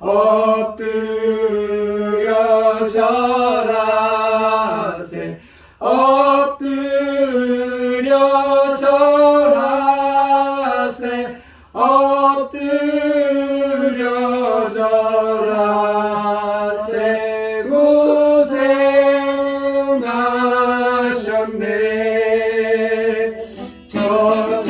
엎드려 절하세 엎드려 절하세 엎드려 절하세 고생하셨네 저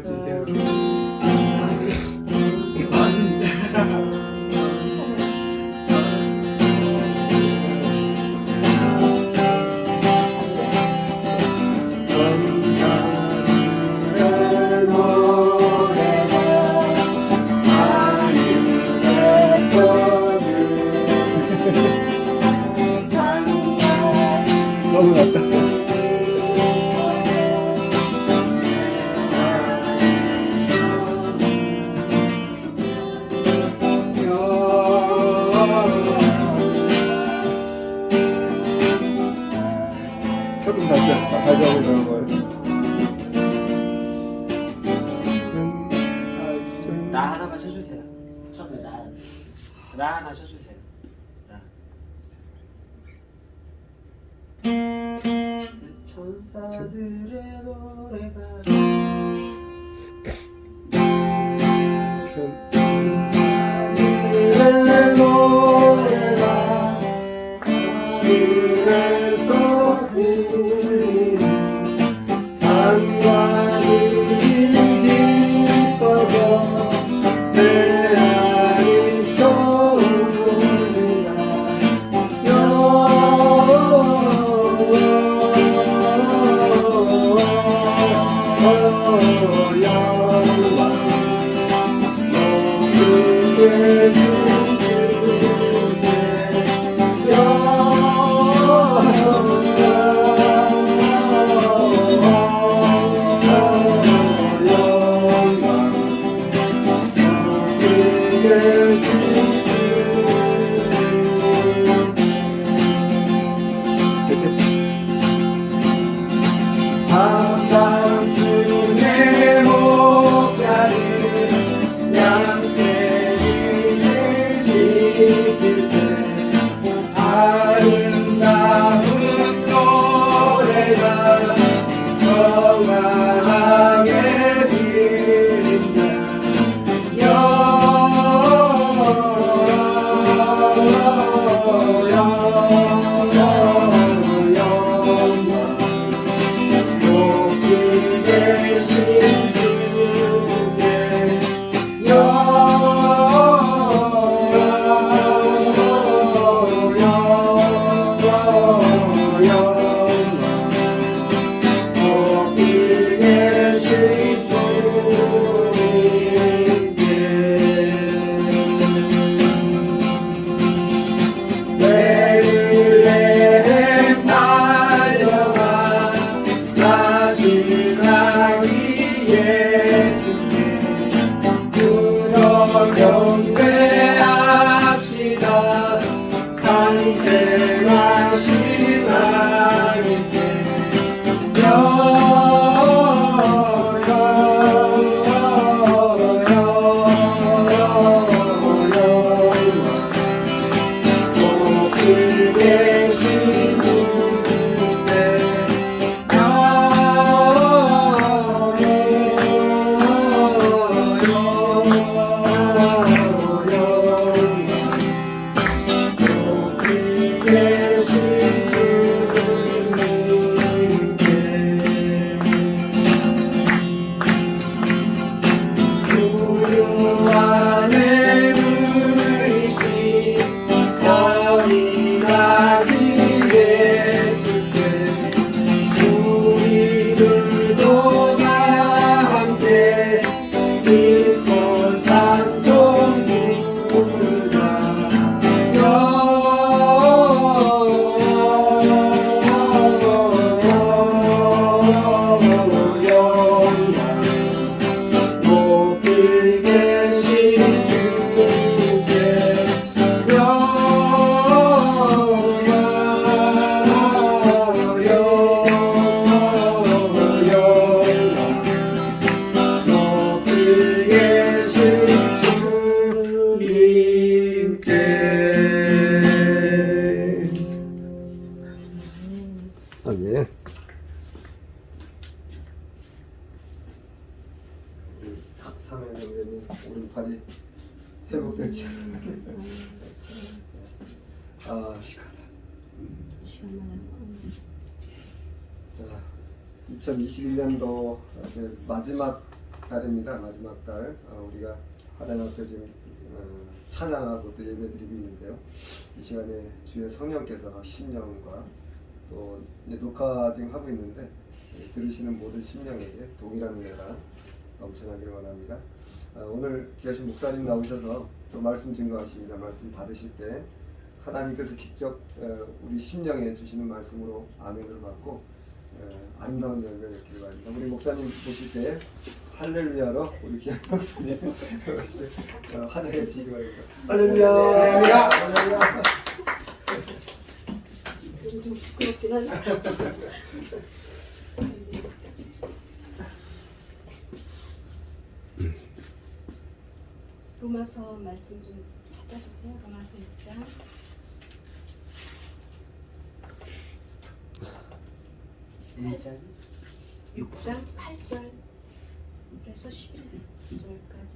천사여 너무 낫다. 조금 다시 하고 거예요. 나 하나만 쳐주세요. 처음에 나 하나 쳐주세요. 천사들의 노래가 천사들의 노래가 하늘에서 들리는 산과들이 기뻐서 내 안이 좋으리라 한밤중에 목자 예수께 무려 경배합시다. 탄생하신 하나님께 높이 계신 아멘. 사면 선생님 오른팔이 회복되지. 아, 자, 2021년도 마지막 달입니다. 마지막 달. 우리가 하나님 앞에 지금 찬양하고 또 예배드리고 있는데요. 이 시간에 주의 성령께서 신령과 또 녹화 지금 하고 있는데 들으시는 모든 심령에게 동일한 은혜가 넘쳐나기를 원합니다. 오늘 귀하신 목사님 나오셔서 또 말씀 증거하십니다. 말씀 받으실 때 하나님께서 직접 우리 심령에 주시는 말씀으로 아멘을 받고 아름다운 열매를 맺기를 바랍니다. 우리 목사님 보실 때 할렐루야로 우리 귀한 목사님 환영해 주시기 바랍니다. 할렐루야! 할렐루야! 좀 시끄럽긴 하네. 로마서 말씀 좀 찾아주세요. 로마서 6장 6장 8절에서 11절까지.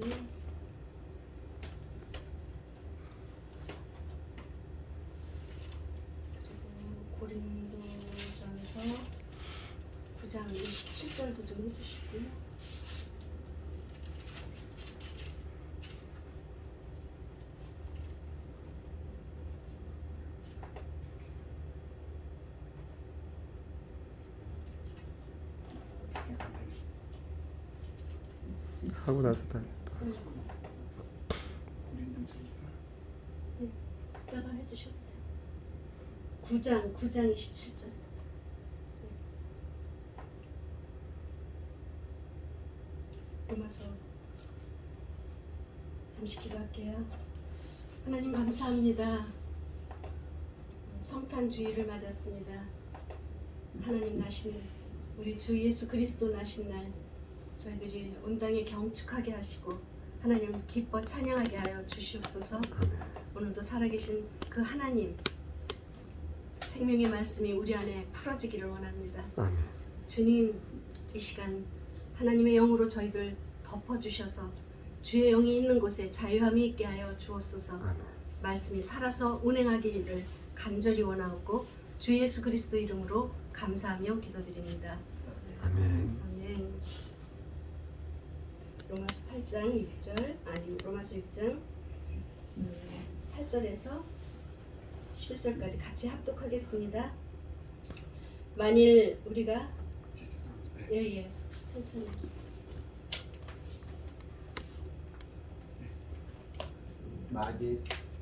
고린도전서 9장 27절도 좀 해주시고요. 하고 나서 다. 이따가 해주셔도 돼요. 9장 27절. 로마서 잠시 기도할게요. 하나님 감사합니다. 성탄 주일을 맞았습니다. 하나님 나신 우리 주 예수 그리스도 나신 날 저희들이 온 땅에 경축하게 하시고 하나님 기뻐 찬양하게 하여 주시옵소서. 오늘도 살아계신 그 하나님 생명의 말씀이 우리 안에 풀어지기를 원합니다. 아멘. 주님, 이 시간 하나님의 영으로 저희들 덮어주셔서 주의 영이 있는 곳에 자유함이 있게 하여 주옵소서. 아멘. 말씀이 살아서 운행하기를 간절히 원하고 주 예수 그리스도 이름으로 감사하며 기도드립니다. 아멘. 아멘. 로마서 8장 6절 로마서 6장 8절에서 11절까지 같이 합독하겠습니다. 만일 우리가 예예 천천히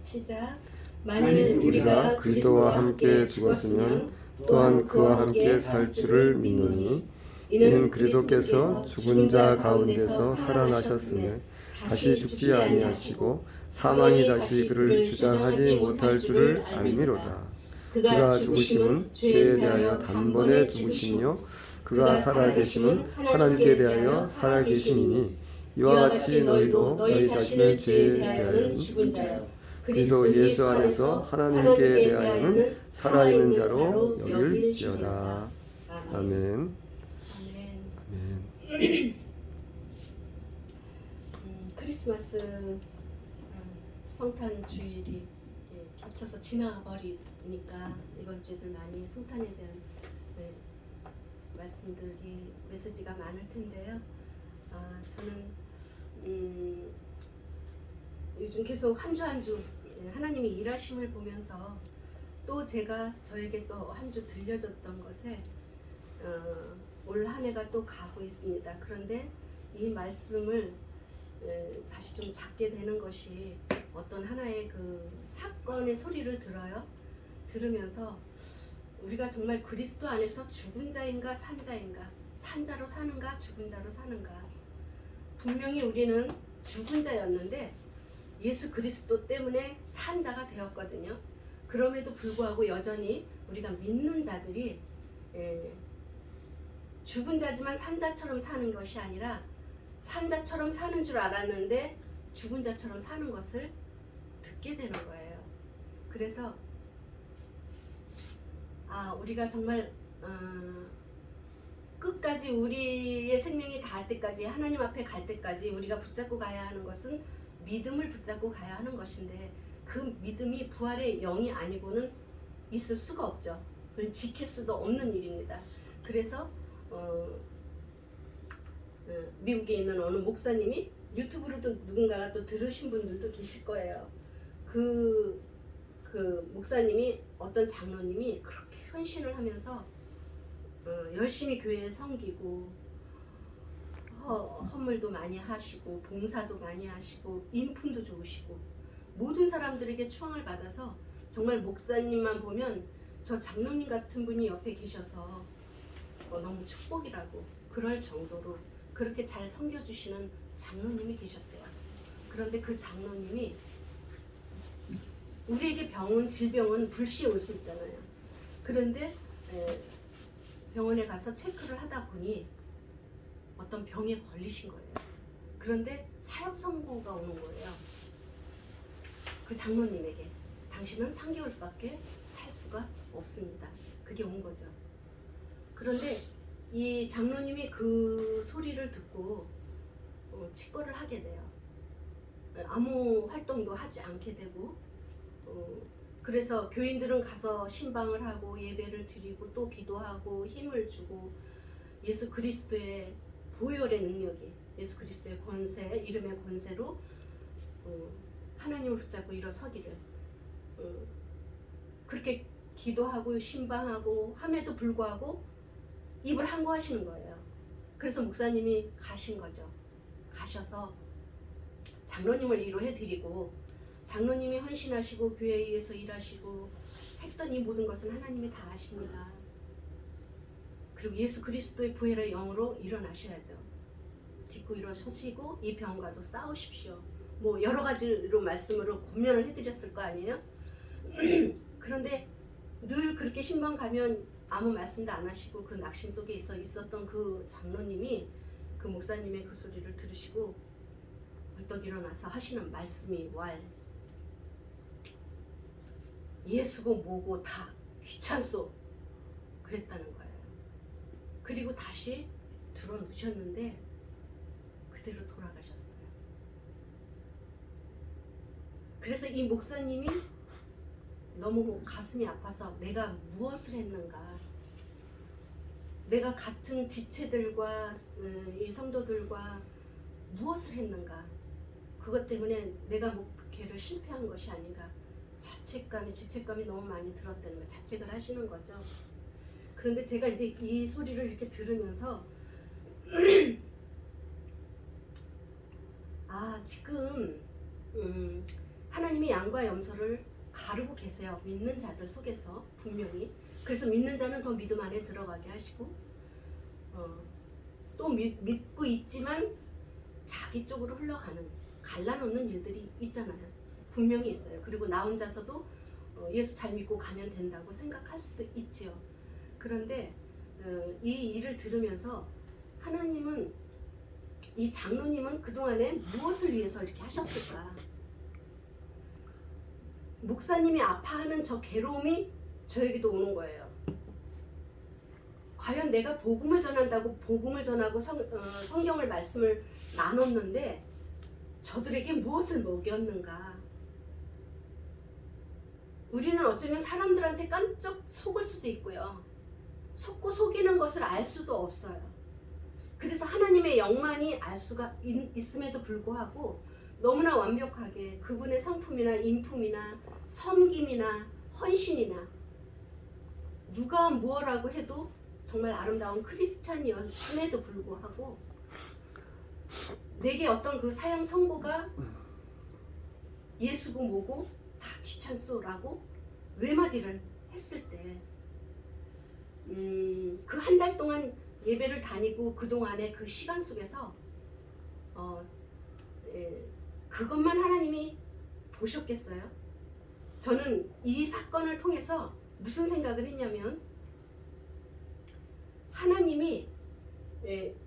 시작. 만일 우리가 그리스도와 함께 죽었으면 또한 그와 함께 살 줄을 믿노니 이는 그리스도께서 죽은 자 가운데서 살아나셨으며 다시 죽지 아니하시고 사망이 다시 그를 주장하지 못할 줄을 알미로다. 그가 죽으심은 죄에 대하여 단번에 죽으시며 그가 살아계심은 하나님께 대하여 살아계심이니 이와 같이 너희도 너희 자신을 죄에 대하여는 죽은 자요 그리스도 예수 안에서 하나님께 대하여는 살아있는 자로 여길지어다. 아멘. 아멘. 크리스마스 성탄 주일이 겹쳐서 지나버리니까 이번 주에도 많이 성탄에 대한 말씀들이 메시지가 많을 텐데요. 저는 요즘 계속 한 주 한 주 하나님이 일하심을 보면서 또 제가 저에게 또 한 주 들려줬던 것에 올 한 해가 또 가고 있습니다. 그런데 이 말씀을 다시 좀 잡게 되는 것이 어떤 하나의 그 사건의 소리를 들으면서 우리가 정말 그리스도 안에서 죽은 자인가 산 자인가, 산 자로 사는가 죽은 자로 사는가. 분명히 우리는 죽은 자였는데 예수 그리스도 때문에 산 자가 되었거든요. 그럼에도 불구하고 여전히 우리가 믿는 자들이 죽은 자지만 산 자처럼 사는 것이 아니라 산 자처럼 사는 줄 알았는데 죽은 자처럼 사는 것을 듣게 되는 거예요. 그래서 우리가 정말 끝까지 우리의 생명이 닿을 때까지 하나님 앞에 갈 때까지 우리가 붙잡고 가야 하는 것은 믿음을 붙잡고 가야 하는 것인데 그 믿음이 부활의 영이 아니고는 있을 수가 없죠. 그건 지킬 수도 없는 일입니다. 그래서 미국에 있는 어느 목사님이 유튜브로도 누군가가 또 들으신 분들도 계실 거예요. 그 목사님이 어떤 장로님이 그렇게 헌신을 하면서 열심히 교회에 섬기고 헌물도 많이 하시고 봉사도 많이 하시고 인품도 좋으시고 모든 사람들에게 추앙을 받아서 정말 목사님만 보면 저 장로님 같은 분이 옆에 계셔서 너무 축복이라고 그럴 정도로 그렇게 잘 섬겨주시는 장로님이 계셨대요. 그런데 그 장로님이 우리에게 질병은 불시에 올 수 있잖아요. 그런데 병원에 가서 체크를 하다 보니 어떤 병에 걸리신 거예요. 그런데 사형 선고가 오는 거예요. 그 장로님에게 당신은 3개월밖에 살 수가 없습니다. 그게 온 거죠. 그런데 이 장로님이 그 소리를 듣고 치과를 하게 돼요. 아무 활동도 하지 않게 되고 그래서 교인들은 가서 신방을 하고 예배를 드리고 또 기도하고 힘을 주고 예수 그리스도의 보혈의 능력이 예수 그리스도의 권세, 이름의 권세로 하나님을 붙잡고 일어서기를 그렇게 기도하고 신방하고 함에도 불구하고 입을 항거하시는 거예요. 그래서 목사님이 가신 거죠. 가셔서 장로님을 위로해드리고 장로님이 헌신하시고 교회에 의해서 일하시고 했던 이 모든 것은 하나님이 다 아십니다. 그리고 예수 그리스도의 부활의 영으로 일어나셔야죠. 딛고 일어서시고 이 병과도 싸우십시오. 뭐 여러 가지로 말씀으로 권면을 해드렸을 거 아니에요? 그런데 늘 그렇게 신방 가면 아무 말씀도 안 하시고 그 낙심 속에 있었던 그 장로님이 그 목사님의 그 소리를 들으시고 벌떡 일어나서 하시는 말씀이 예수고 뭐고 다 귀찮소 그랬다는 거예요. 그리고 다시 들어 누셨는데 그대로 돌아가셨어요. 그래서 이 목사님이 너무 가슴이 아파서 내가 무엇을 했는가, 내가 같은 지체들과 이 성도들과 무엇을 했는가, 그것 때문에 내가 목회를 실패한 것이 아닌가, 지책감이 너무 많이 들었다는 거예요. 자책을 하시는 거죠. 그런데 제가 이제 이 소리를 이렇게 들으면서 지금 하나님이 양과 염소를 가르고 계세요. 믿는 자들 속에서 분명히. 그래서 믿는 자는 더 믿음 안에 들어가게 하시고 또 믿고 있지만 자기 쪽으로 흘러가는 갈라놓는 일들이 있잖아요. 분명히 있어요. 그리고 나 혼자서도 예수 잘 믿고 가면 된다고 생각할 수도 있지요. 그런데 이 일을 들으면서 하나님은, 이 장로님은 그동안에 무엇을 위해서 이렇게 하셨을까? 목사님이 아파하는 저 괴로움이 저에게도 오는 거예요. 과연 내가 복음을 전한다고 복음을 전하고 성경을 말씀을 나눴는데 저들에게 무엇을 먹였는가? 우리는 어쩌면 사람들한테 깜짝 속을 수도 있고요. 속고 속이는 것을 알 수도 없어요. 그래서 하나님의 영만이 알 수가 있음에도 불구하고 너무나 완벽하게 그분의 성품이나 인품이나 섬김이나 헌신이나 누가 무엇라고 해도 정말 아름다운 크리스찬이었음에도 불구하고 내게 어떤 그 사형 선고가 예수고 뭐고 다 귀찮소라고 외마디를 했을 때 그 한 달 동안 예배를 다니고 그동안의 그 시간 속에서 그것만 하나님이 보셨겠어요? 저는 이 사건을 통해서 무슨 생각을 했냐면 하나님이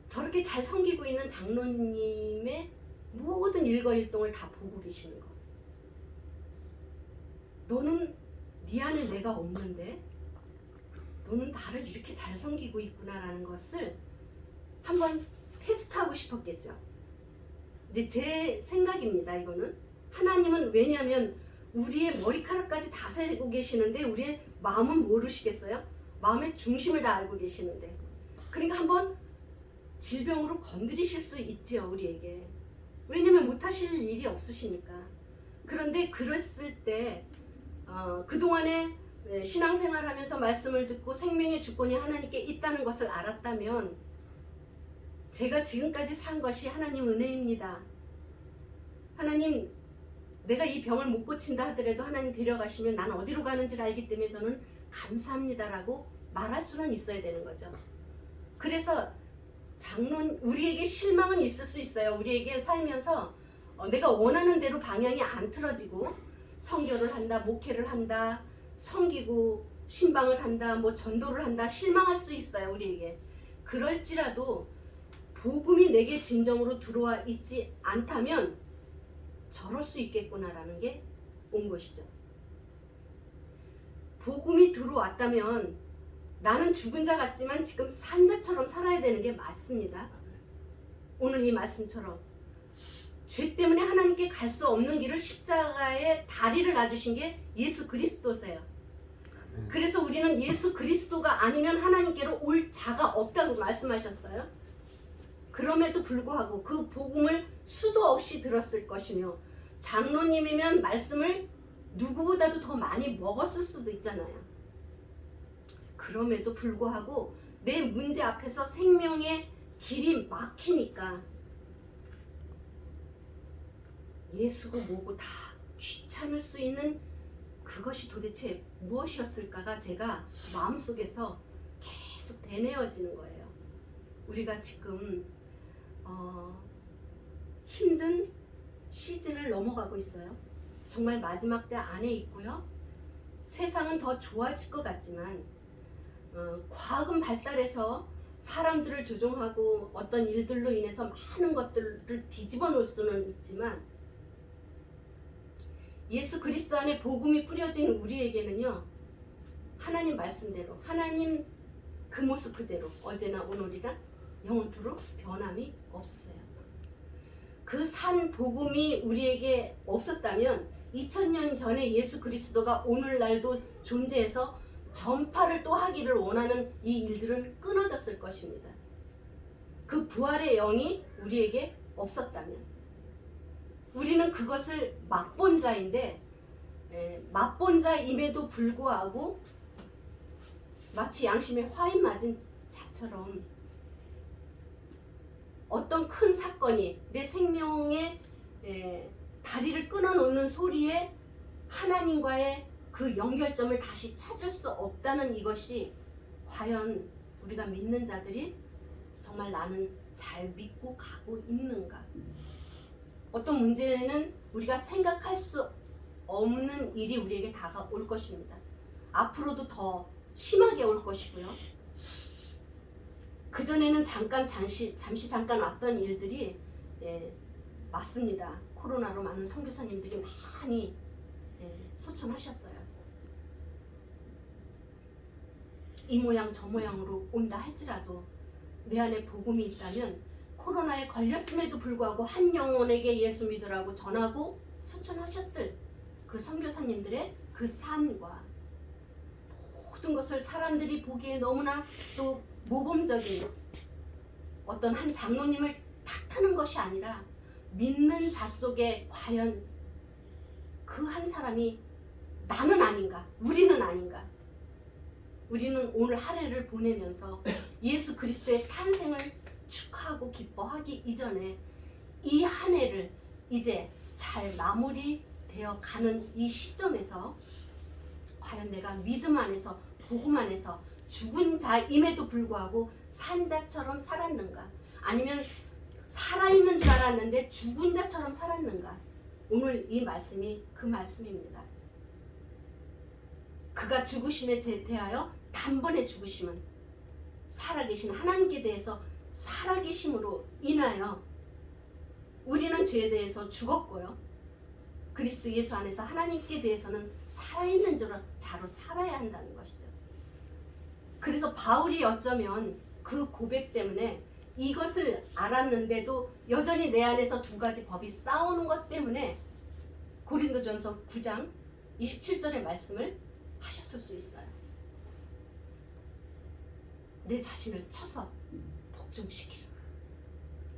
저렇게 잘 섬기고 있는 장로님의 모든 일거일동을 다 보고 계시는 거. 너는 네 안에 내가 없는데 너는 나를 이렇게 잘 섬기고 있구나라는 것을 한번 테스트하고 싶었겠죠. 근데 제 생각입니다. 이거는 하나님은, 왜냐하면 우리의 머리카락까지 다 세고 계시는데 우리의 마음은 모르시겠어요? 마음의 중심을 다 알고 계시는데, 그러니까 한번 질병으로 건드리실 수 있지요, 우리에게. 왜냐면 못하실 일이 없으시니까. 그런데 그랬을 때 그동안에 신앙생활하면서 말씀을 듣고 생명의 주권이 하나님께 있다는 것을 알았다면 제가 지금까지 산 것이 하나님 은혜입니다. 하나님, 내가 이 병을 못 고친다 하더라도 하나님 데려가시면 나는 어디로 가는지를 알기 때문에 저는 감사합니다라고 말할 수는 있어야 되는 거죠. 그래서 우리에게 실망은 있을 수 있어요. 우리에게 살면서 내가 원하는 대로 방향이 안 틀어지고 선교를 한다, 목회를 한다, 섬기고 신방을 한다, 뭐 전도를 한다, 실망할 수 있어요, 우리에게. 그럴지라도 복음이 내게 진정으로 들어와 있지 않다면 저럴 수 있겠구나라는 게 온 것이죠. 복음이 들어왔다면 나는 죽은 자 같지만 지금 산 자처럼 살아야 되는 게 맞습니다. 오늘 이 말씀처럼 죄 때문에 하나님께 갈 수 없는 길을 십자가에 다리를 놔주신 게 예수 그리스도세요. 그래서 우리는 예수 그리스도가 아니면 하나님께로 올 자가 없다고 말씀하셨어요. 그럼에도 불구하고 그 복음을 수도 없이 들었을 것이며 장로님이면 말씀을 누구보다도 더 많이 먹었을 수도 있잖아요. 그럼에도 불구하고 내 문제 앞에서 생명의 길이 막히니까 예수고 뭐고 다 귀찮을 수 있는 그것이 도대체 무엇이었을까가 제가 마음속에서 계속 되뇌어지는 거예요. 우리가 지금 힘든 시즌을 넘어가고 있어요. 정말 마지막 때 안에 있고요. 세상은 더 좋아질 것 같지만 과학은 발달해서 사람들을 조종하고 어떤 일들로 인해서 많은 것들을 뒤집어 놓을 수는 있지만 예수 그리스도 안에 복음이 뿌려진 우리에게는요, 하나님 말씀대로, 하나님 그 모습 그대로 어제나 오늘이나 영원토록 변함이 없어요. 그 산 복음이 우리에게 없었다면 2000년 전에 예수 그리스도가 오늘날도 존재해서 전파를 또 하기를 원하는 이 일들은 끊어졌을 것입니다. 그 부활의 영이 우리에게 없었다면 우리는 그것을 맛본 자인데, 맛본 자임에도 불구하고 마치 양심에 화인 맞은 자처럼 어떤 큰 사건이 내 생명의 다리를 끊어놓는 소리에 하나님과의 그 연결점을 다시 찾을 수 없다는 이것이 과연 우리가 믿는 자들이 정말 나는 잘 믿고 가고 있는가? 어떤 문제는 우리가 생각할 수 없는 일이 우리에게 다가올 것입니다. 앞으로도 더 심하게 올 것이고요. 그전에는 잠시 잠깐 왔던 일들이 맞습니다. 코로나로 많은 선교사님들이 많이 소천하셨어요. 이 모양 저 모양으로 온다 할지라도 내 안에 복음이 있다면 코로나에 걸렸음에도 불구하고 한 영혼에게 예수 믿으라고 전하고 소천하셨을 그 선교사님들의 그 삶과 모든 것을 사람들이 보기에 너무나 또 모범적인 어떤 한 장로님을 탓하는 것이 아니라 믿는 자 속에 과연 그 한 사람이 나는 아닌가, 우리는 아닌가. 우리는 오늘 한 해를 보내면서 예수 그리스도의 탄생을 축하하고 기뻐하기 이전에 이 한 해를 이제 잘 마무리되어 가는 이 시점에서 과연 내가 믿음 안에서 복음 안에서 죽은 자임에도 불구하고 산 자처럼 살았는가, 아니면 살아있는 줄 알았는데 죽은 자처럼 살았는가. 오늘 이 말씀이 그 말씀입니다. 그가 죽으심에 대하여 단번에 죽으심은 살아계신 하나님께 대해서 살아계심으로 인하여 우리는 죄에 대해서 죽었고요. 그리스도 예수 안에서 하나님께 대해서는 살아있는 자로 살아야 한다는 것이죠. 그래서 바울이 어쩌면 그 고백 때문에 이것을 알았는데도 여전히 내 안에서 두 가지 법이 싸우는 것 때문에 고린도전서 9장 27절의 말씀을 하셨을 수 있어요. 내 자신을 쳐서 복종시키라.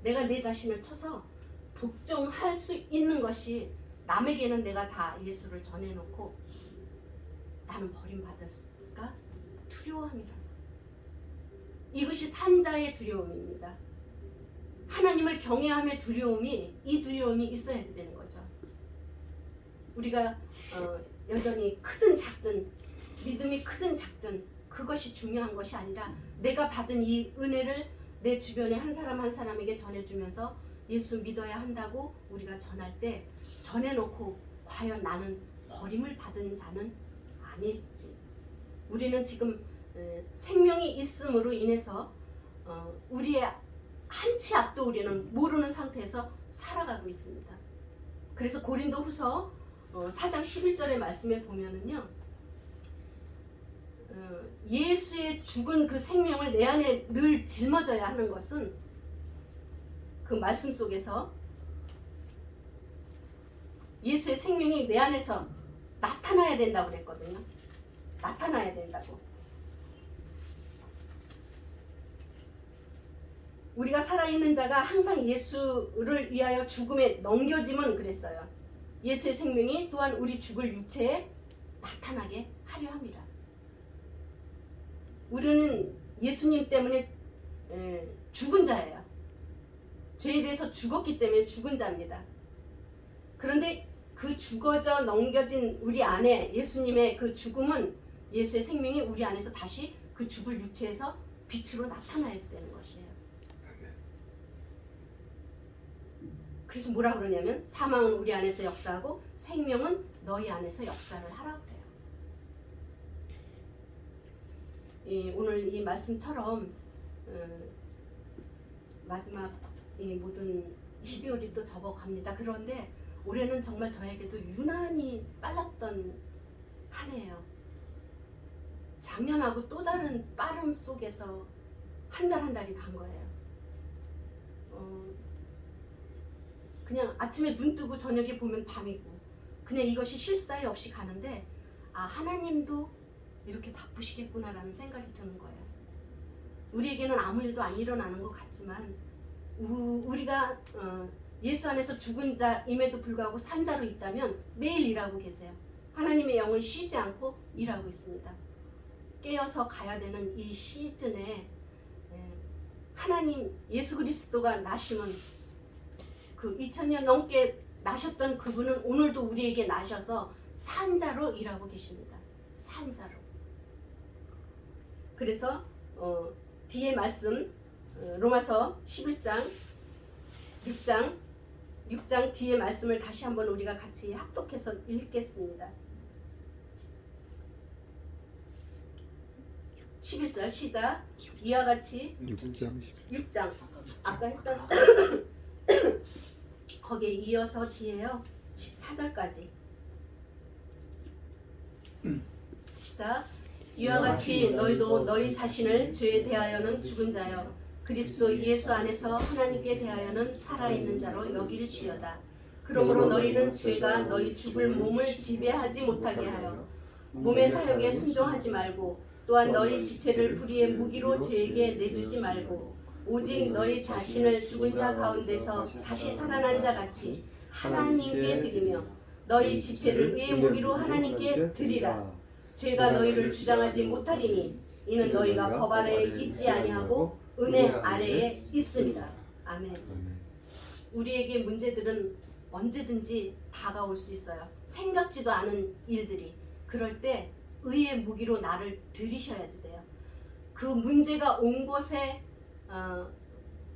내가 내 자신을 쳐서 복종할 수 있는 것이, 남에게는 내가 다 예수를 전해놓고 나는 버림받을까 두려워함이라. 이것이 산자의 두려움입니다. 하나님을 경외함의 두려움이, 이 두려움이 있어야지 되는 거죠. 우리가 여전히 크든 작든, 믿음이 크든 작든 그것이 중요한 것이 아니라 내가 받은 이 은혜를 내 주변에 한 사람 한 사람에게 전해주면서 예수 믿어야 한다고 우리가 전할 때 전해놓고 과연 나는 버림을 받은 자는 아닐지. 우리는 지금 생명이 있음으로 인해서 우리의 한 치 앞도 우리는 모르는 상태에서 살아가고 있습니다. 그래서 고린도후서 4장 11절의 말씀에 보면은요, 예수의 죽은 그 생명을 내 안에 늘 짊어져야 하는 것은 그 말씀 속에서 예수의 생명이 내 안에서 나타나야 된다고 그랬거든요. 나타나야 된다고. 우리가 살아있는 자가 항상 예수를 위하여 죽음에 넘겨짐은 그랬어요. 예수의 생명이 또한 우리 죽을 육체에 나타나게 하려 함이라. 우리는 예수님 때문에 죽은 자예요. 죄에 대해서 죽었기 때문에 죽은 자입니다. 그런데 그 죽어져 넘겨진 우리 안에 예수님의 그 죽음은, 예수의 생명이 우리 안에서 다시 그 죽을 육체에서 빛으로 나타나야 되는 것이에요. 그래서 뭐라 그러냐면 사망은 우리 안에서 역사하고 생명은 너희 안에서 역사를 하라고 그래요. 오늘 이 말씀처럼 마지막 이 모든 12월이 또 접어갑니다. 그런데 올해는 정말 저에게도 유난히 빨랐던 한 해예요. 작년하고 또 다른 빠름 속에서 한 달 한 달이 간 거예요. 그냥 아침에 눈 뜨고 저녁에 보면 밤이고, 그냥 이것이 쉴 사이 없이 가는데, 아, 하나님도 이렇게 바쁘시겠구나라는 생각이 드는 거예요. 우리에게는 아무 일도 안 일어나는 것 같지만 우리가 예수 안에서 죽은 자임에도 불구하고 산 자로 있다면 매일 일하고 계세요. 하나님의 영은 쉬지 않고 일하고 있습니다. 깨어서 가야 되는 이 시즌에 하나님 예수 그리스도가 나심은, 그 2000년 넘게 나셨던 그분은 오늘도 우리에게 나셔서 산자로 일하고 계십니다. 산자로. 그래서 뒤에 말씀 로마서 11장 6장 뒤에 말씀을 다시 한번 우리가 같이 합독해서 읽겠습니다. 11절 시작. 이와 같이 6장 아까 했던 거기에 이어서 뒤에요. 14절까지 시작. 이와 같이 너희도 너희 자신을 죄에 대하여는 죽은 자여 그리스도 예수 안에서 하나님께 대하여는 살아있는 자로 여길지어다. 그러므로 너희는 죄가 너희 죽을 몸을 지배하지 못하게 하여 몸의 사욕에 순종하지 말고 또한 너희 지체를 불의의 무기로 죄에게 내주지 말고 오직 너희 자신을 죽은 자 가운데서 다시 살아난 자 같이 하나님께 드리며 너희 지체를 의의 무기로 하나님께 드리라. 죄가 너희를 주장하지 못하리니 이는 너희가 법 아래에 있지 아니하고 은혜 아래에 있음이라. 아멘. 우리에게 문제들은 언제든지 다가올 수 있어요. 생각지도 않은 일들이. 그럴 때 의의 무기로 나를 들이셔야지 돼요. 그 문제가 온 곳에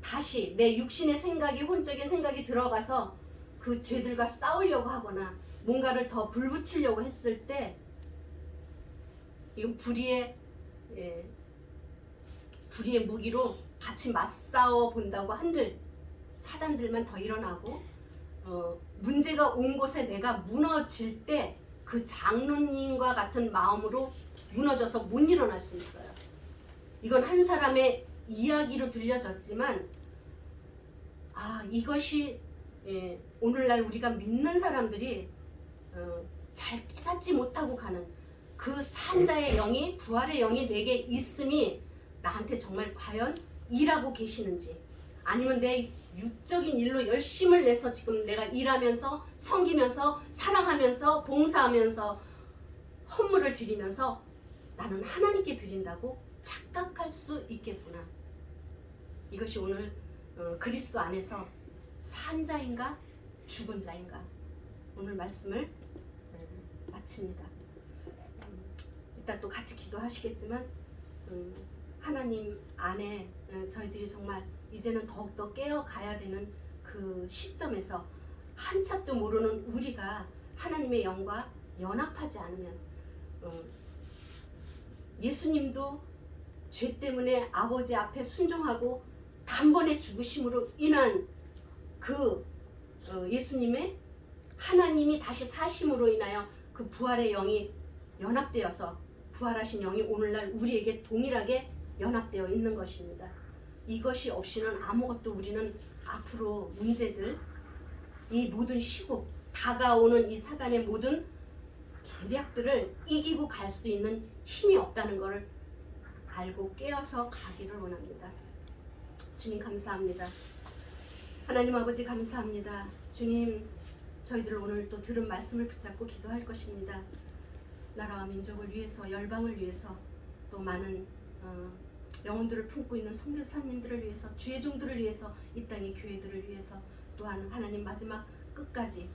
다시 내 육신의 생각이 혼적인 생각이 들어가서 그 죄들과 싸우려고 하거나 뭔가를 더 불붙이려고 했을 때 이건 불의의 무기로 같이 맞싸워 본다고 한들 사단들만 더 일어나고 문제가 온 곳에 내가 무너질 때 그 장로님과 같은 마음으로 무너져서 못 일어날 수 있어요. 이건 한 사람의 이야기로 들려졌지만 이것이 오늘날 우리가 믿는 사람들이 잘 깨닫지 못하고 가는 그 산자의 영이 부활의 영이 내게 있음이 나한테 정말 과연 일하고 계시는지 아니면 내 육적인 일로 열심을 내서 지금 내가 일하면서 섬기면서 사랑하면서 봉사하면서 헌물을 드리면서 나는 하나님께 드린다고 착각할 수 있겠구나. 이것이 오늘 그리스도 안에서 산 자인가 죽은 자인가 오늘 말씀을 마칩니다. 이따 또 같이 기도하시겠지만 하나님 안에 저희들이 정말 이제는 더욱더 깨어가야 되는 그 시점에서 한참도 모르는 우리가 하나님의 영과 연합하지 않으면 예수님도 죄 때문에 아버지 앞에 순종하고 단번에 죽으심으로 인한 그 예수님의 하나님이 다시 사심으로 인하여 그 부활의 영이 연합되어서 부활하신 영이 오늘날 우리에게 동일하게 연합되어 있는 것입니다. 이것이 없이는 아무것도 우리는 앞으로 문제들, 이 모든 시국, 다가오는 이 사단의 모든 계략들을 이기고 갈 수 있는 힘이 없다는 것을 알고 깨어서 가기를 원합니다. 주님 감사합니다. 하나님 아버지 감사합니다. 주님 저희들 오늘 또 들은 말씀을 붙잡고 기도할 것입니다. 나라와 민족을 위해서 열방을 위해서 또 많은 영혼들을 품고 있는 선교사님들을 위해서 주의 종들을 위해서 이 땅의 교회들을 위해서 또한 하나님 마지막 끝까지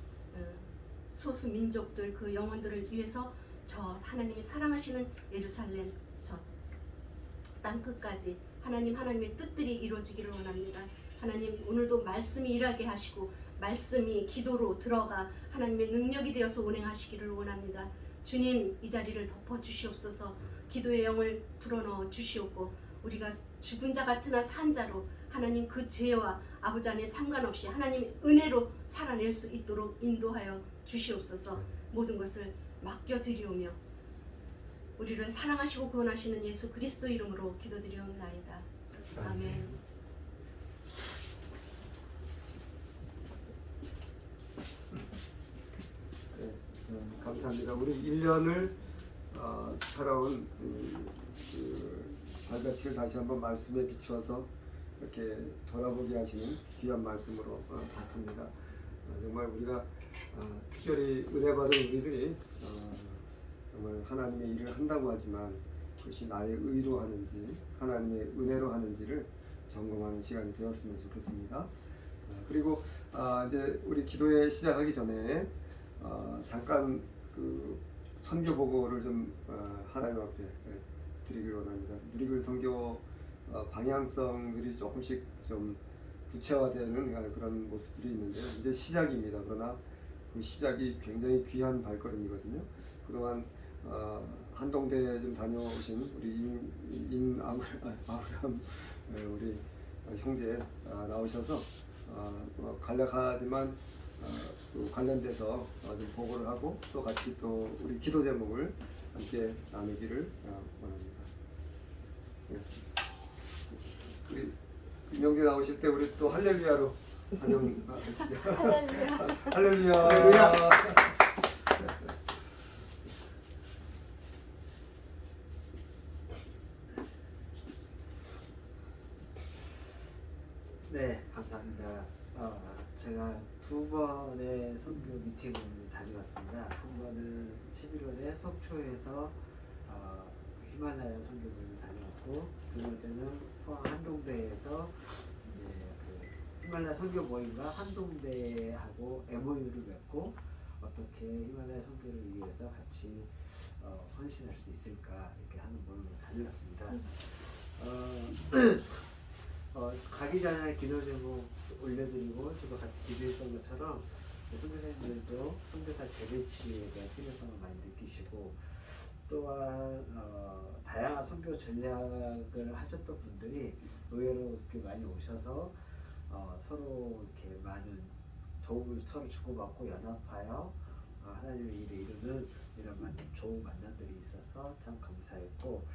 소수 민족들 그 영혼들을 위해서 저 하나님이 사랑하시는 예루살렘 저 땅 끝까지 하나님의 뜻들이 이루어지기를 원합니다. 하나님 오늘도 말씀이 일하게 하시고 말씀이 기도로 들어가 하나님의 능력이 되어서 운행하시기를 원합니다. 주님 이 자리를 덮어주시옵소서. 기도의 영을 불어넣어 주시옵고 우리가 죽은 자 같으나 산 자로 하나님 그 죄와 아버지 안에 상관없이 하나님의 은혜로 살아낼 수 있도록 인도하여 주시옵소서. 모든 것을 맡겨드리오며 우리를 사랑하시고 구원하시는 예수 그리스도 이름으로 기도드리옵나이다. 아멘. 네, 감사합니다. 우리 1년을 살아온 발자취를 다시 한번 말씀에 비추어서 이렇게 돌아보게 하시는 귀한 말씀으로 봤습니다. 정말 우리가 특별히 은혜 받은 우리들이 정말 하나님의 일을 한다고 하지만 그것이 나의 의로 하는지 하나님의 은혜로 하는지를 점검하는 시간이 되었으면 좋겠습니다. 그리고 이제 우리 기도회 시작하기 전에 잠깐 그 선교 보고를 좀 하나님 앞에 드리기로 원합니다. 누리글 선교 방향성들이 조금씩 좀 구체화되는 그런 모습들이 있는데요. 이제 시작입니다. 그러나 그 시작이 굉장히 귀한 발걸음이거든요. 그동안 한동대에 좀 다녀오신 우리 아브라함 우리 형제 나오셔서 간략하지만 또 관련돼서 좀 보고를 하고 또 같이 또 우리 기도 제목을 함께 나누기를 원합니다. 네. 우리 김영재 나오실 때 우리 또 할렐루야로 환영하시죠. 할렐루야. 할렐루야. 네, 감사합니다. 제가 두 번의 선교 미팅을 다녀왔습니다. 한 번은 11월에 속초에서 히말라야 선교를 다녀왔고, 두 번째는 포항 한동대에서 그 히말라야 선교 모임과 한동대하고 MOU를 맺고 어떻게 히말라야 선교를 위해서 같이 헌신할 수 있을까 이렇게 하는 모임을 다녀왔습니다. 가기 전에 기도 제목 올려드리고 저도 같이 기도했던 것처럼 선교사님들도 선교사 재배치에 대한 필요성을 많이 느끼시고 또한 다양한 선교 전략을 하셨던 분들이 의외로 이렇게 많이 오셔서 서로 이렇게 많은 도움을 서로 주고받고 연합하여 하나님의 일을 이루는 이런 좋은 만남들이 있어서 참 감사했고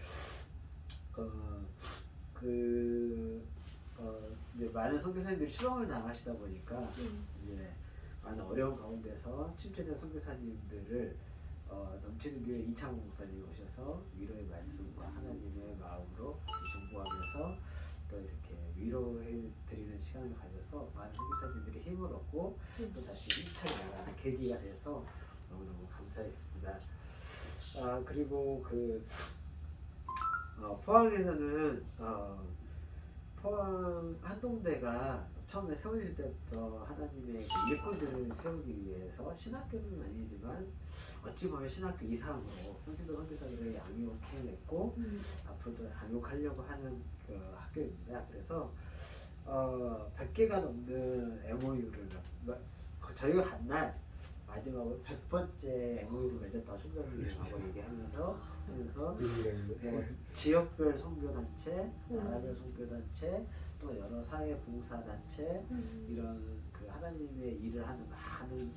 이제 많은 선교사님들이 추방을 당하시다 보니까 이제 많은 어려운 가운데서 침체된 선교사님들을 넘치는 교회 이창호 목사님이 오셔서 위로의 말씀과 하나님의 마음으로 같이 중보하면서 또 이렇게 위로해 드리는 시간을 가져서 많은 선교사님들이 힘을 얻고 또 다시 힘차게 나가는 계기가 돼서 너무너무 감사했습니다. 그리고 포항에서는 포항 한동대가 처음에 세워질 때부터 하나님의 일꾼들을 세우기 위해서 신학교는 아니지만 어찌 보면 신학교 이상으로 형제도 선교사들을 양육해냈고 앞으로도 양육하려고 하는 그 학교입니다. 그래서 100개가 넘는 MOU를 저희가 간 날 마지막으로 100번째 MOU를 맺었다고 총장님하고 얘기하면서 뭐 지역별 선교단체, 나라별 선교단체, 또 여러 사회 봉사단체 이런 그 하나님의 일을 하는 많은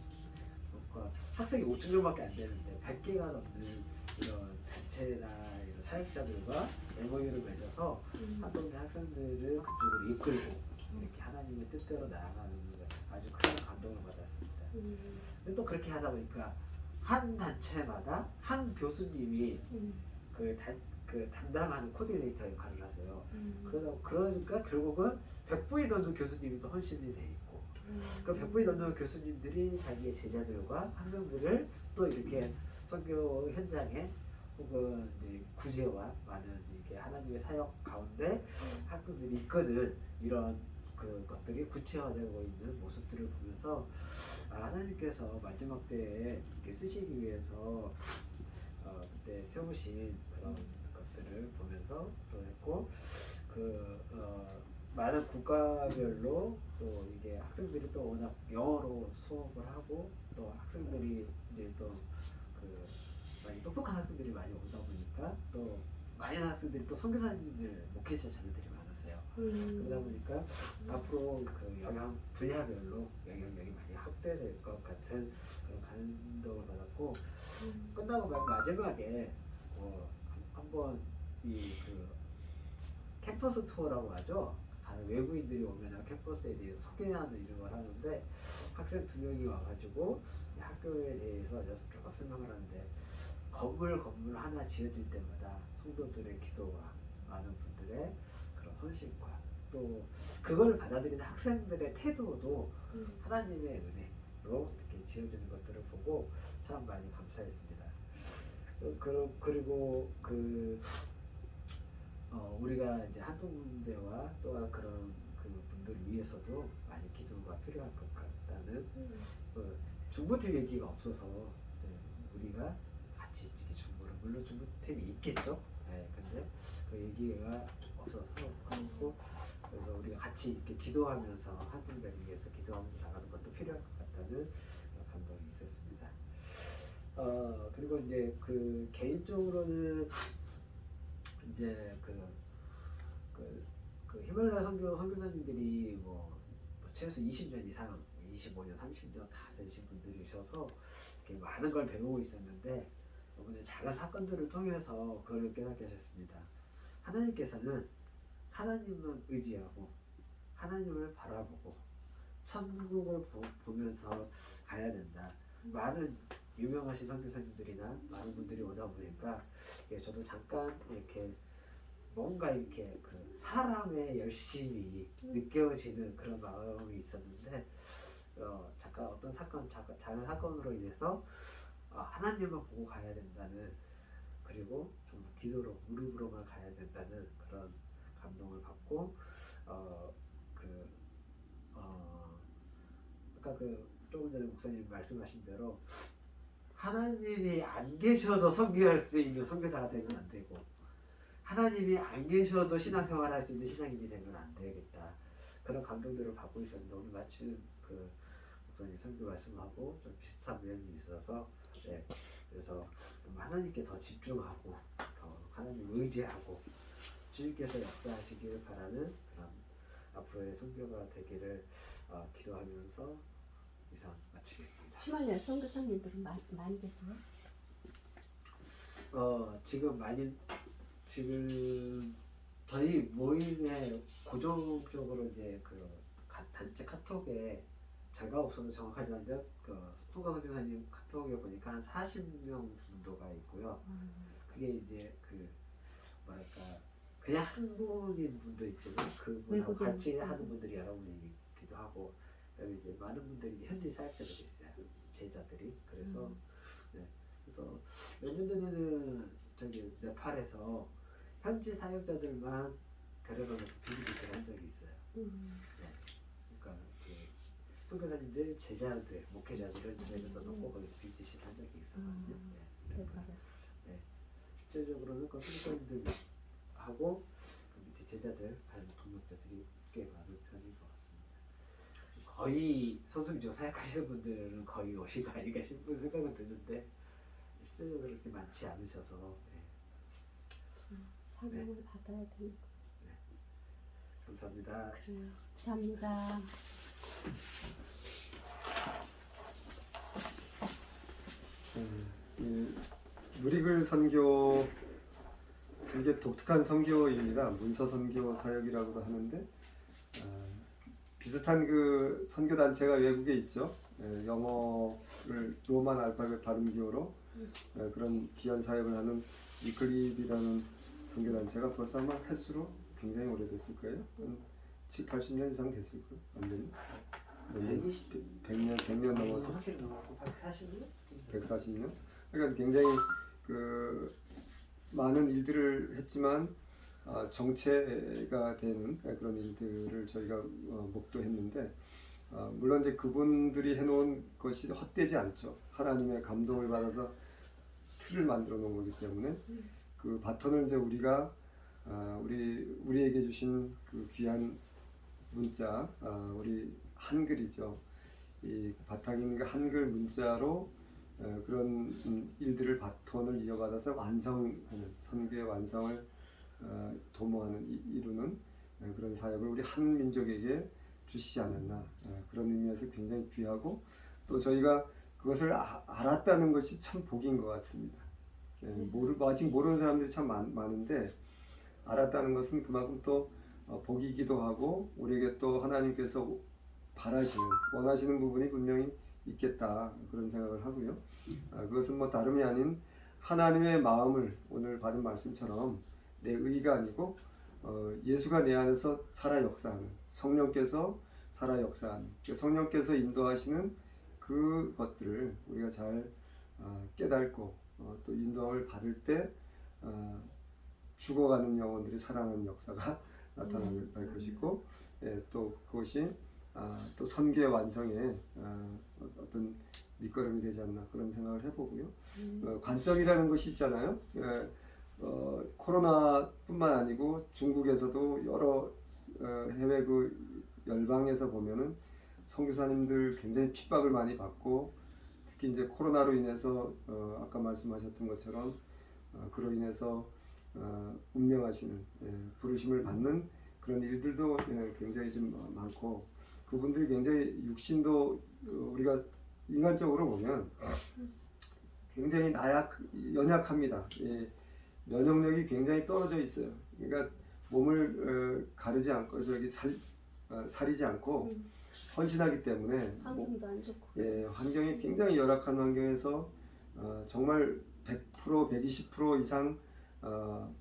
학생이 5천 명밖에 안 되는데 100개가 넘는 이런 단체나 이런 사역자들과 MOU를 맺어서 한동대 학생들을 그쪽으로 이끌고 이렇게 하나님의 뜻대로 나아가는 아주 큰 감동을 받았습니다. 근데 또 그렇게 하다 보니까 한 단체마다 한 교수님이 그 담당하는 코디네이터 역할을 하세요. 그러니까 결국은 100분이 넘는 교수님이 또 헌신이 돼 있고, 그 100분이 넘는 교수님들이 자기의 제자들과 학생들을 또 이렇게 선교 현장에 혹은 이제 구제와 많은 이렇게 하나님의 사역 가운데 학생들이 이끄는 이런 그 것들이 구체화되고 있는 모습들을 보면서 하나님께서 마지막 때에 이렇게 쓰시기 위해서 그때 세우신 그런 것들을 보면서 또 했고 많은 국가별로 또 이게 학생들이 또 워낙 영어로 수업을 하고 또 학생들이 이제 또 많이 똑똑한 학생들이 많이 오다 보니까 또 많은 학생들이 또 선교사님들 목회자 자녀들이 많았어요. 그러다 보니까 앞으로 그 영향 분야별로 영향력이 많이 확대될 것 같은 그런 감동을 받았고 끝나고 마지막에 한번 이 캠퍼스 투어라고 하죠. 다른 외부인들이 오면 캠퍼스에 대해서 소개하는 이런 걸 하는데 학생 2명이 와가지고 학교에 대해서 쭉 설명을 하는데 건물 하나 지어질 때마다 성도들의 기도와 많은 분들의 그런 헌신과 또 그걸 받아들이는 학생들의 태도도 하나님의 은혜로 이렇게 지어지는 것들을 보고 참 많이 감사했습니다. 그리고 우리가 이제 한동대와 또한 그런 그 분들을 위해서도 많이 기도가 필요할 것 같다는 중보팀 얘기가 없어서 우리가 같이 중보를 물론 중보팀이 있겠죠. 네, 근데 그 얘기가 없어서 그렇고 그래서 우리가 같이 이렇게 기도하면서 한국을 위해서 기도하면서 나가는 것도 필요할 것 같다는 감동이 있었습니다. 그리고 이제 그 개인적으로는 이제 그 히말라야 선교사님들이 뭐 최소 20년 이상, 25년, 30년 다 되신 분들이셔서 이렇게 많은 걸 배우고 있었는데 이번에 작은 사건들을 통해서 그걸 깨닫게 하셨습니다. 하나님께서는 하나님만 의지하고 하나님을 바라보고 천국을 보면서 가야 된다. 많은 유명하신 선교사님들이나 많은 분들이 오다 보니까 저도 잠깐 이렇게 뭔가 이렇게 그 사람의 열심이 느껴지는 그런 마음이 있었는데 잠깐 어떤 작은 사건으로 인해서 하나님만 보고 가야 된다는, 그리고 정말 기도로 무릎으로만 가야 된다는 그런 감동을 받고 아까 조금 전에 목사님 말씀하신 대로 하나님이 안 계셔도 선교할 수 있는 선교사가 되면 안 되고 하나님이 안 계셔도 신앙생활할 수 있는 신앙인이 되면 안 되겠다. 그런 감동들을 받고 있었는데 오늘 마침 그 목사님 선교 말씀하고 좀 비슷한 면이 있어서 그래서 하나님께 더 집중하고 더 하나님 의지하고 주님께서 역사하시기를 바라는 그런 앞으로의 선교가 되기를 기도하면서 이상 마치겠습니다. 히말라야 선교사님들은 많이 계세요? 지금 저희 모임에 고정적으로 이제 그 단체 카톡에 제가 없어도 정확하지 않은데 송가 선교사님 카톡에 보니까 한 40명 정도가 있고요. 그게 이제 뭐랄까 그냥 한국인 분도 있지만 그분하고 같이 하는 분들이 여러분이 있기도 하고, 그다음에 이제 많은 분들이 현지 사역자들이 있어요. 제자들이. 그래서 그래서 몇 년 전에는 저기 네팔에서 현지 사역자들만 데려가면서 비즈니스를 한 적이 있어요. 그러니까 선교사님들, 제자들, 목회자들을 데려서 놓고 거기서 비즈니스를 한 적이 있었거든요. 실제적으로는 그 선교사님들하고 그 밑에 제자들, 다른 동역자들이 꽤 많은 편인 것 같습니다. 거의 소수이죠. 사역하시는 분들은 거의 오신 거 아닌가 싶은 생각은 드는데 실제적으로 그렇게 많지 않으셔서 사명을 받아야 되는. 감사합니다. 그래요. 감사합니다. 누리글 선교, 이게 독특한 선교입니다. 문서 선교 사역이라고도 하는데 비슷한 그 선교 단체가 외국에 있죠. 영어를 로만 알파벳 발음 기호로 그런 귀한 사역을 하는 이클립이라는 선교 단체가 벌써 아마 횟수로 굉장히 오래됐을 거예요. 7, 80년 이상 됐을 거예요. 완전히 100년 넘어서 140년. 그러니까 굉장히 그 많은 일들을 했지만 정체가 되는 그런 일들을 저희가 목도했는데 물론 이제 그분들이 해놓은 것이 헛되지 않죠. 하나님의 감동을 받아서 틀을 만들어 놓은 거기 때문에 그 바톤을 이제 우리가 우리에게 주신 그 귀한 문자, 우리 한글이죠. 이 바탕에 있는 그 한글 문자로 그런 일들을 바톤을 이어받아서 완성하는, 선교의 완성을 도모하는 이루는 그런 사역을 우리 한 민족에게 주시지 않았나, 그런 의미에서 굉장히 귀하고 또 저희가 그것을 알았다는 것이 참 복인 것 같습니다. 아직 모르는 사람들이 참 많은데 알았다는 것은 그만큼 또 복이기도 하고 우리에게 또 하나님께서 바라시는, 원하시는 부분이 분명히 있겠다, 그런 생각을 하고요. 그것은 뭐 다름이 아닌 하나님의 마음을 오늘 받은 말씀처럼 내 의가 아니고 예수가 내 안에서 살아 역사하는, 성령께서 살아 역사하는, 성령께서 인도하시는 그것들을 우리가 잘 깨닫고 또 인도함을 받을 때 죽어가는 영혼들이 살아나는 역사가 나타날 것이고, 또 그것이 또 선교의 완성에 어떤 밑거름이 되지 않나, 그런 생각을 해보고요. 관점이라는 것이 있잖아요. 코로나뿐만 아니고 중국에서도 여러 해외 그 열방에서 보면은 선교사님들 굉장히 핍박을 많이 받고 특히 이제 코로나로 인해서 아까 말씀하셨던 것처럼 그로 인해서 운명하시는 부르심을 받는 그런 일들도 굉장히 좀 많고 그분들이 굉장히 육신도 우리가 인간적으로 보면 굉장히 연약합니다. 면역력이 굉장히 떨어져 있어요. 그러니까 몸을 가르지 않고 사리지 않고 헌신하기 때문에 환경도 안 좋고. 환경이 굉장히 열악한 환경에서 정말 100%, 120% 이상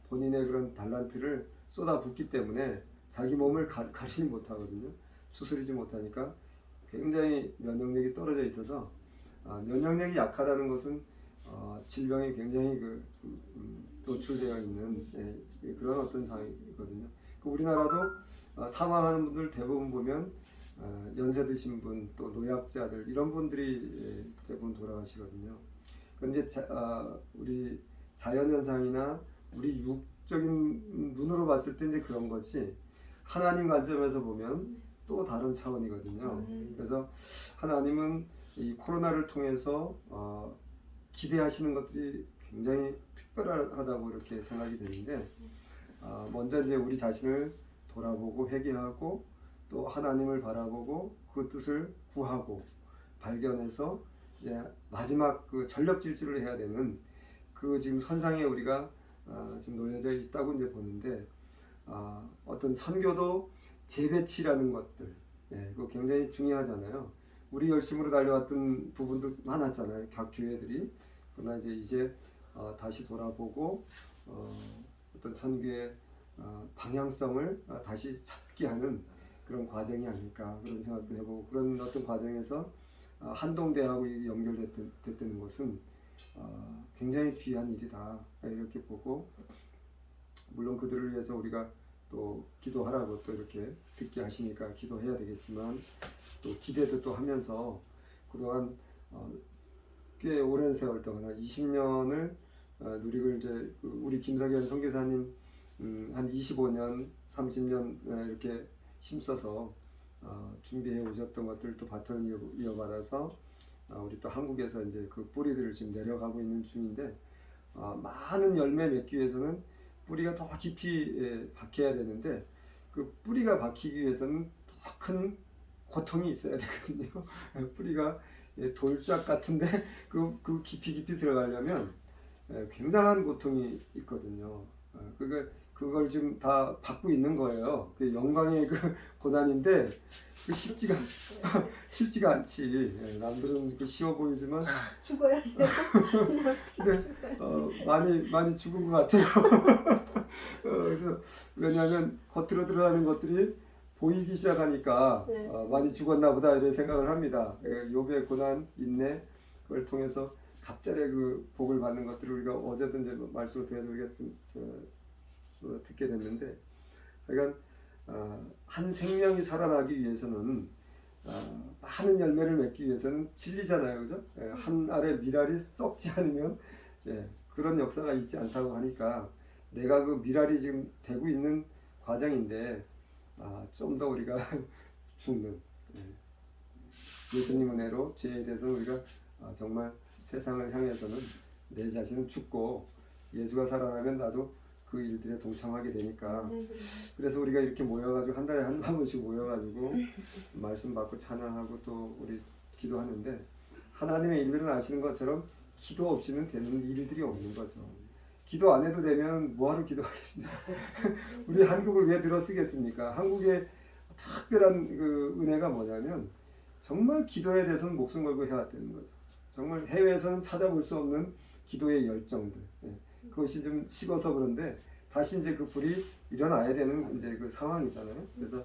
본인의 그런 달란트를 쏟아붓기 때문에 자기 몸을 가리지 못하거든요. 추스리지 못하니까 굉장히 면역력이 떨어져 있어서 면역력이 약하다는 것은 질병에 굉장히 노출되어 있는 그런 어떤 상황이거든요. 우리나라도 사망하는 분들 대부분 보면 연세 드신 분, 또 노약자들 이런 분들이 대부분 돌아가시거든요. 그런데 우리 자연현상이나 우리 육적인 눈으로 봤을 때 이제 그런 것이 하나님 관점에서 보면 또 다른 차원이거든요. 그래서 하나님은 이 코로나를 통해서 기대하시는 것들이 굉장히 특별하다고 이렇게 생각이 되는데 먼저 이제 우리 자신을 돌아보고 회개하고 또 하나님을 바라보고 그 뜻을 구하고 발견해서 이제 마지막 그 전력 질주를 해야 되는 그 지금 선상에 우리가 지금 놓여져 있다고 이제 보는데 어떤 선교도 재배치라는 것들 그거 굉장히 중요하잖아요. 우리 열심으로 달려왔던 부분도 많았잖아요. 각 교회들이. 그러나 이제 다시 돌아보고 어떤 선교의 방향성을 다시 찾게 하는 그런 과정이 아닐까 그런 생각도 해보고 그런 어떤 과정에서 한동대하고 연결됐다는 것은 굉장히 귀한 일이다 이렇게 보고 물론 그들을 위해서 우리가 또 기도하라고 또 이렇게 듣게 하시니까 기도해야 되겠지만 또 기대도 또 하면서 그동안 꽤 오랜 세월 동안 20년을 누리고 이제 우리 김석현 선교사님 한 25년, 30년 이렇게 힘써서 준비해 오셨던 것들 또 바톤을 이어받아서 우리 또 한국에서 이제 그 뿌리들을 지금 내려가고 있는 중인데 많은 열매 맺기 위해서는 뿌리가 더 깊이 박혀야 되는데 그 뿌리가 박히기 위해서는 더 큰 고통이 있어야 되거든요. 뿌리가 돌짝 같은데 그 깊이 들어가려면 굉장한 고통이 있거든요. 그걸 지금 다 받고 있는 거예요. 그 영광의 그 고난인데 그 쉽지가 않지. 남들은 쉬워 보이지만 죽어야 돼요. 근데 많이 죽은 것 같아요. 그래서 왜냐하면 겉으로 드러나는 것들이 보이기 시작하니까 많이 죽었나 보다 이런 생각을 합니다. 욥의 고난, 인내 그걸 통해서 갑자기 그 복을 받는 것들을 우리가 어제도 이제 말씀을 통해서 우리가 좀 듣게 됐는데, 그러니까 한 생명이 살아나기 위해서는 많은 열매를 맺기 위해서는 진리잖아요, 그죠? 한 알의 밀알이 썩지 않으면 그런 역사가 있지 않다고 하니까 내가 그 밀알이 지금 되고 있는 과정인데 좀 더 우리가 죽는 예수님 은혜로 죄에 대해서 우리가 정말 세상을 향해서는 내 자신은 죽고 예수가 살아나면 나도 그 일들에 동참하게 되니까 그래서 우리가 이렇게 모여가지고 한 달에 한 번씩 모여가지고 말씀 받고 찬양하고 또 우리 기도하는데 하나님의 일들은 아시는 것처럼 기도 없이는 되는 일들이 없는 거죠. 기도 안 해도 되면 뭐하러 기도하겠습니까? 우리 한국을 왜 들어 쓰겠습니까? 한국의 특별한 그 은혜가 뭐냐면 정말 기도에 대해서는 목숨 걸고 해왔다는 거죠. 정말 해외에서는 찾아볼 수 없는 기도의 열정들. 그것이 좀 식어서 그런데 다시 이제 그 불이 일어나야 되는 이제 그 상황이잖아요. 그래서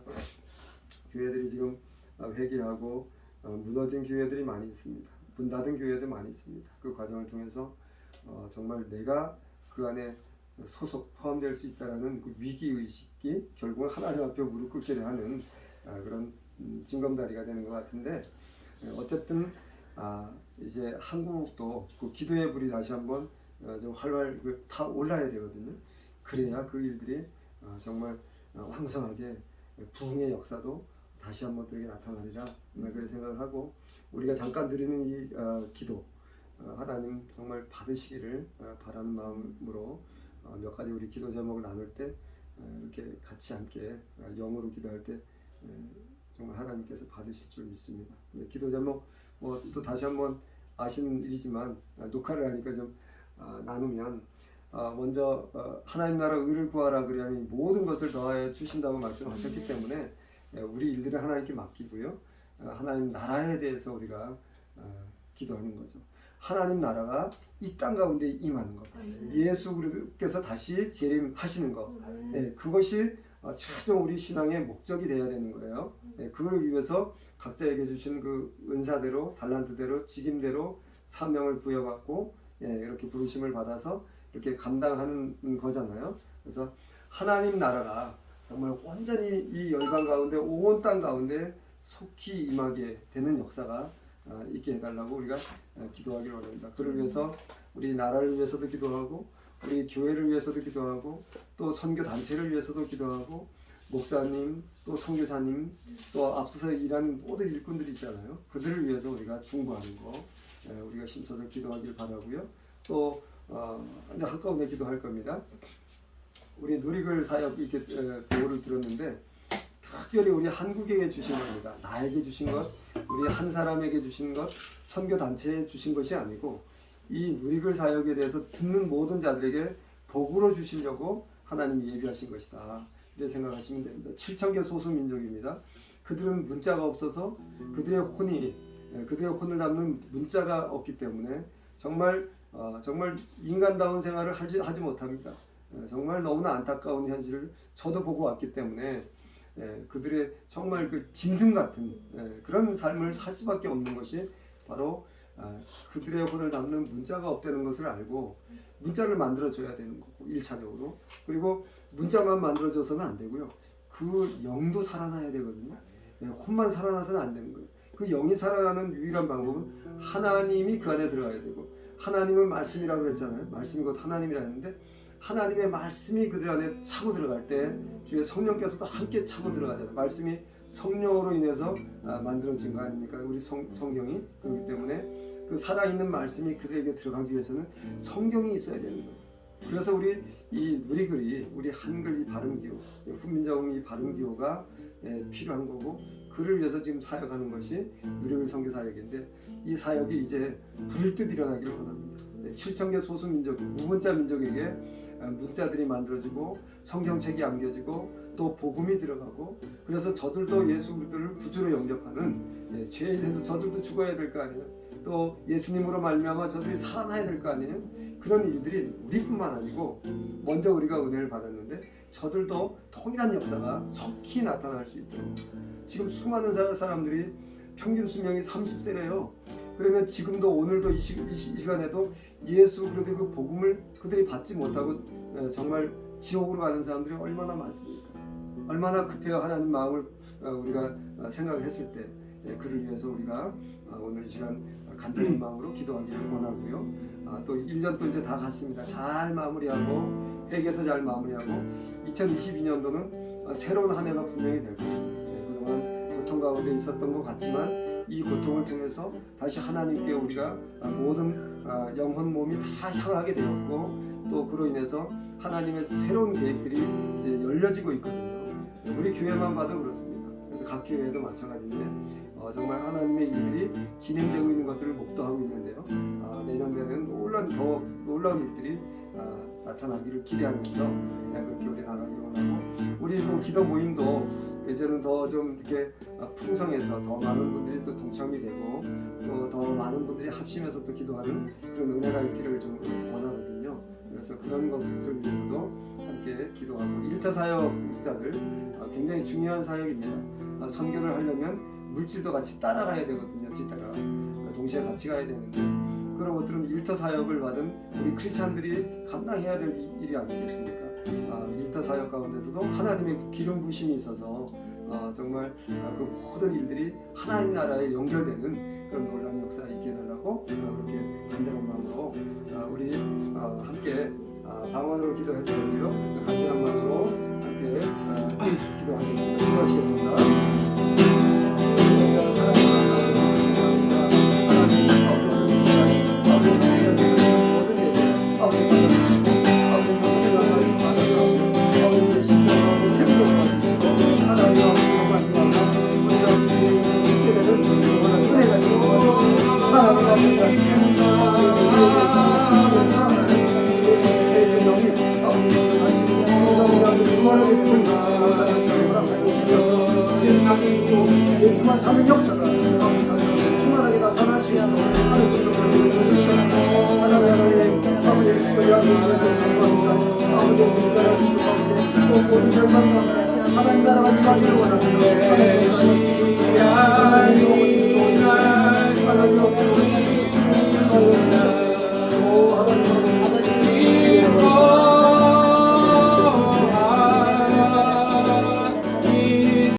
교회들이 지금 회개하고 무너진 교회들이 많이 있습니다. 문 닫은 교회들 많이 있습니다. 그 과정을 통해서 정말 내가 그 안에 포함될 수 있다라는 그 위기 의식이 결국은 하나님 앞에 무릎 꿇게 하는 그런 징검다리가 되는 것 같은데 어쨌든 이제 한국도 그 기도의 불이 다시 한번 좀 활활 타 올라야 되거든요. 그래야 그 일들이 정말 왕성하게 부흥의 역사도 다시 한번 또 이게 나타나리라 그런 생각을 하고, 우리가 잠깐 드리는 이 기도 하나님 정말 받으시기를 바라는 마음으로 몇 가지 우리 기도 제목을 나눌 때 이렇게 같이 함께 영으로 기도할 때 정말 하나님께서 받으실 줄 믿습니다. 기도 제목 또 다시 한번 아시는 일이지만 녹화를 하니까 좀 나누면, 먼저 하나님 나라 의를 구하라 그러니 모든 것을 더하여 주신다고 말씀하셨기 때문에 우리 일들은 하나님께 맡기고요. 하나님 나라에 대해서 우리가 기도하는 거죠. 하나님 나라가 이 땅 가운데 임하는 것, 예수 그리스도께서 다시 재림하시는 것, 그것이 최종 우리 신앙의 목적이 되어야 되는 거예요. 그걸 위해서 각자에게 주신 그 은사대로, 달란트대로, 직임대로 사명을 부여받고 이렇게 부르심을 받아서 이렇게 감당하는 거잖아요. 그래서 하나님 나라가 정말 온전히 이 열방 가운데, 온 땅 가운데 속히 임하게 되는 역사가 있게 해달라고 우리가 기도하기를 원합니다. 그를 위해서 우리 나라를 위해서도 기도하고, 우리 교회를 위해서도 기도하고, 또 선교 단체를 위해서도 기도하고, 목사님, 또 선교사님, 또 앞서서 일하는 모든 일꾼들이 있잖아요. 그들을 위해서 우리가 중보하는 거 우리가 심서서 기도하기를 바라고요. 또 이제 한가운데 기도할 겁니다. 우리 누리글 사역 이렇게 보호를 들었는데, 특별히 우리 한국에게 주신 겁니다. 나에게 주신 것, 우리 한 사람에게 주신 것, 선교 단체에 주신 것이 아니고 이 누리글 사역에 대해서 듣는 모든 자들에게 복으로 주시려고 하나님이 예비하신 것이다. 이렇게 생각하시면 됩니다. 7,000개 소수 민족입니다. 그들은 문자가 없어서 그들의 혼을 담는 문자가 없기 때문에 정말 인간다운 생활을 하지 못합니다. 정말 너무나 안타까운 현실을 저도 보고 왔기 때문에 그들의 정말 그 짐승 같은 그런 삶을 살 수밖에 없는 것이 바로 그들의 혼을 담는 문자가 없다는 것을 알고 문자를 만들어줘야 되는 거고, 1차적으로. 그리고 문자만 만들어줘서는 안 되고요. 그 영도 살아나야 되거든요. 혼만 살아나서는 안 되는 거예요. 그 영이 살아나는 유일한 방법은 하나님이 그 안에 들어가야 되고, 하나님은 말씀이라고 그랬잖아요. 말씀이 곧 하나님이라 했는데, 하나님의 말씀이 그들 안에 차고 들어갈 때 주의 성령께서도 함께 차고 들어가잖아요. 말씀이 성령으로 인해서 만들어진 거 아닙니까? 우리 성경이. 그렇기 때문에 그 살아있는 말씀이 그들에게 들어가기 위해서는 성경이 있어야 되는 거예요. 그래서 우리 이 누리글이, 우리 한글 이 발음기호, 훈민정음 이 발음기호가 필요한 거고, 그를 위해서 지금 사역하는 것이 누리글 선교 사역인데, 이 사역이 이제 불뜻 일어나기를 원합니다. 7,000개 소수 민족, 무문자 민족에게 문자들이 만들어지고 성경책이 안겨지고 또 복음이 들어가고, 그래서 저들도 예수 그리스도를 구주로 영접하는, 죄에 대해서 저들도 죽어야 될 거 아니에요. 또 예수님으로 말미암아 저들이 살아나야 될 거 아니에요. 그런 일들이 우리뿐만 아니고 먼저 우리가 은혜를 받았는데 저들도 동일한 역사가 속히 나타날 수 있도록. 지금 수많은 사람들이 평균 수명이 30세래요. 그러면 지금도 오늘도 이 시간에도 예수 그리스도의 그 복음을 그들이 받지 못하고 정말 지옥으로 가는 사람들이 얼마나 많습니까? 얼마나 급해요. 하나님 마음을 우리가 생각을 했을 때 그를 위해서 우리가 오늘 이 시간 간절한 마음으로 기도하기를 원하고요. 또 1년 또 이제 다 갔습니다. 잘 마무리하고 회개해서 잘 마무리하고 2022년도는 새로운 한 해가 분명히 될 것입니다. 그동안 고통 가운데 있었던 것 같지만 이 고통을 통해서 다시 하나님께 우리가 모든 영혼 몸이 다 향하게 되었고, 또 그로 인해서 하나님의 새로운 계획들이 이제 열려지고 있거든요. 우리 교회만 봐도 그렇습니다. 그래서 각 교회도 마찬가지인데 정말 하나님의 일들이 진행되고 있는 것들을 목도하고 있는데요. 내년에는 더 놀라운 일들이 나타나기를 기대하면서 그렇게 우리 나가기를 원하고, 우리 그 기도 모임도 이제는 더 좀 이렇게 풍성해서 더 많은 분들이 또 동참이 되고 또 더 많은 분들이 합심해서 또 기도하는 그런 은혜가 있기를 좀 원하거든요. 그래서 그런 것을 위해서도 함께 기도하고, 1차 사역자들 굉장히 중요한 사역입니다. 선교를 하려면 물질도 같이 따라가야 되거든요. 짓다가 동시에 같이 가야 되는데, 그런 것들은 1차 사역을 받은 우리 크리스찬들이 감당해야 될 일이 아니겠습니까? 1차 사역 가운데서도 하나님의 기름 부심이 있어서 정말 그 모든 일들이 하나님 나라에 연결되는 그런 놀라운 역사가 있게 해달라고 그렇게 간절한 마음으로 우리 함께 방언으로 기도해 드리고요. 간절한 마음으로 함께 기도하겠습니다. 기도하시겠습니다. 하나님